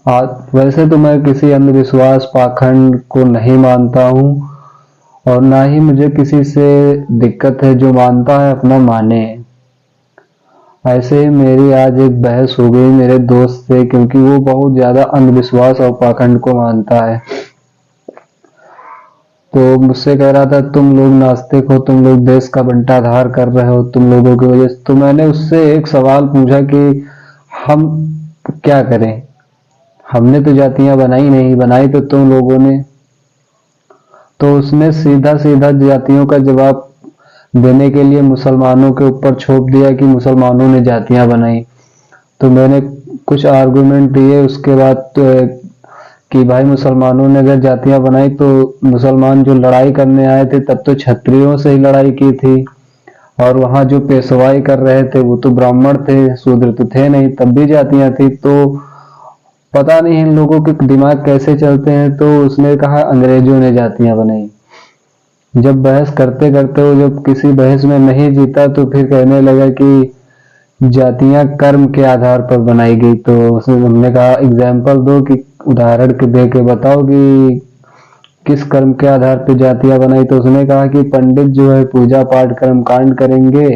वैसे तो मैं किसी अंधविश्वास पाखंड को नहीं मानता हूँ और ना ही मुझे किसी से दिक्कत है। जो मानता है अपना माने। ऐसे ही मेरी आज एक बहस हो गई मेरे दोस्त से, क्योंकि वो बहुत ज़्यादा अंधविश्वास और पाखंड को मानता है। तो मुझसे कह रहा था तुम लोग नास्तिक हो, तुम लोग देश का बंटाधार कर रहे हो, तुम लोगों की वजह से। तो मैंने उससे एक सवाल पूछा कि हम क्या करें? हमने तो जातियां बनाई नहीं, बनाई तो तुम लोगों ने। तो उसने सीधा सीधा जातियों का जवाब देने के लिए मुसलमानों के ऊपर छोप दिया कि मुसलमानों ने जातियां बनाई। तो मैंने कुछ आर्गुमेंट दिए उसके बाद, कि भाई मुसलमानों ने अगर जातियां बनाई तो मुसलमान जो लड़ाई करने आए थे तब तो क्षत्रियों से ही लड़ाई की थी, और वहां जो पेशवाई कर रहे थे वो तो ब्राह्मण थे, शूद्र तो थे नहीं, तब भी जातियां थी। तो पता नहीं इन लोगों के दिमाग कैसे चलते हैं। तो उसने कहा अंग्रेजों ने जातियां बनाई। जब बहस करते करते वो जब किसी बहस में नहीं जीता तो फिर कहने लगा कि जातियां कर्म के आधार पर बनाई गई। तो उसने हमने कहा एग्जाम्पल दो, कि उदाहरण के दे के बताओ कि किस कर्म के आधार पर जातियां बनाई। तो उसने कहा कि पंडित जो है पूजा पाठ कर्म कांड करेंगे,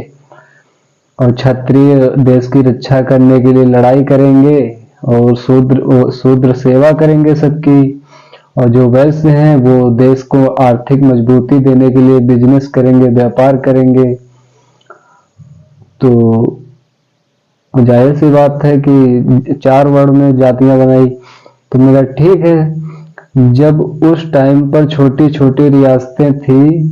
और क्षत्रिय देश की रक्षा करने के लिए लड़ाई करेंगे, और शूद्र शूद्र सेवा करेंगे सबकी, और जो वैश्य हैं वो देश को आर्थिक मजबूती देने के लिए बिजनेस करेंगे, व्यापार करेंगे। तो जाहिर सी बात है कि चार वर्ड में जातियां बनाई। तो मैंने कहा ठीक है। जब उस टाइम पर छोटी छोटी रियासतें थी,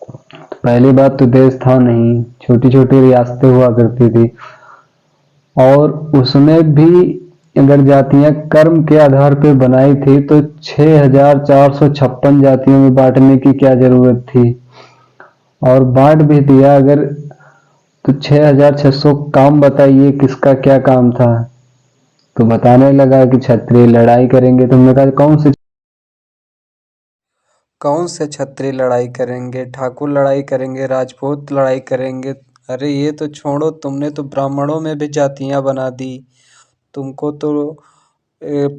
तो पहली बात तो देश था नहीं, छोटी छोटी रियासतें हुआ करती थी, और उसमें भी अगर जातियां कर्म के आधार पर बनाई थी तो 6456 जातियों में बांटने की क्या जरूरत थी? और बांट भी दिया अगर, तो 6600 काम बताइए किसका क्या काम था? तो बताने लगा कि क्षत्रिय लड़ाई करेंगे। तो हमने कहा कौन से क्षत्रिय लड़ाई करेंगे? ठाकुर लड़ाई करेंगे? राजपूत लड़ाई करेंगे? अरे ये तो छोड़ो, तुमने तो ब्राह्मणों में भी जातियां बना दी। तुमको तो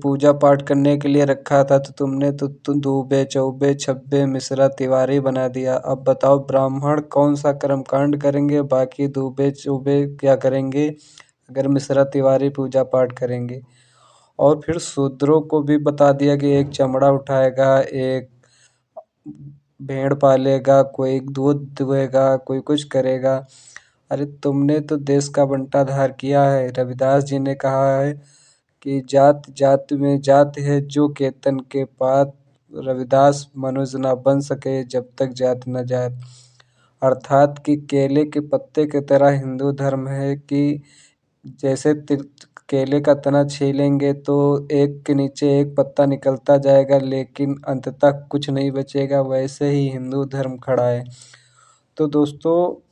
पूजा पाठ करने के लिए रखा था तो तुमने तो तुम दूबे चौबे छब्बे मिश्रा तिवारी बना दिया। अब बताओ ब्राह्मण कौन सा कर्म कांड करेंगे, बाकी दूबे चौबे क्या करेंगे अगर मिश्रा तिवारी पूजा पाठ करेंगे? और फिर शूद्रों को भी बता दिया कि एक चमड़ा उठाएगा, एक भेड़ पालेगा, कोई दूध दुहेगा, कोई कुछ करेगा। अरे तुमने तो देश का बंटाधार किया है। रविदास जी ने कहा है कि जात जात में जात है जो केतन के पात, रविदास मनुज ना बन सके जब तक जात न जात। अर्थात कि केले के पत्ते की तरह हिंदू धर्म है कि जैसे केले का तना छीलेंगे तो एक के नीचे एक पत्ता निकलता जाएगा लेकिन अंततः कुछ नहीं बचेगा, वैसे ही हिंदू धर्म खड़ा है। तो दोस्तों,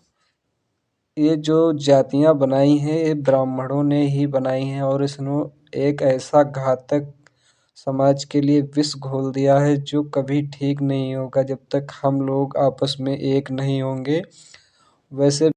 ये जो जातियां बनाई हैं ये ब्राह्मणों ने ही बनाई हैं, और इसने एक ऐसा घातक समाज के लिए विष घोल दिया है जो कभी ठीक नहीं होगा जब तक हम लोग आपस में एक नहीं होंगे। वैसे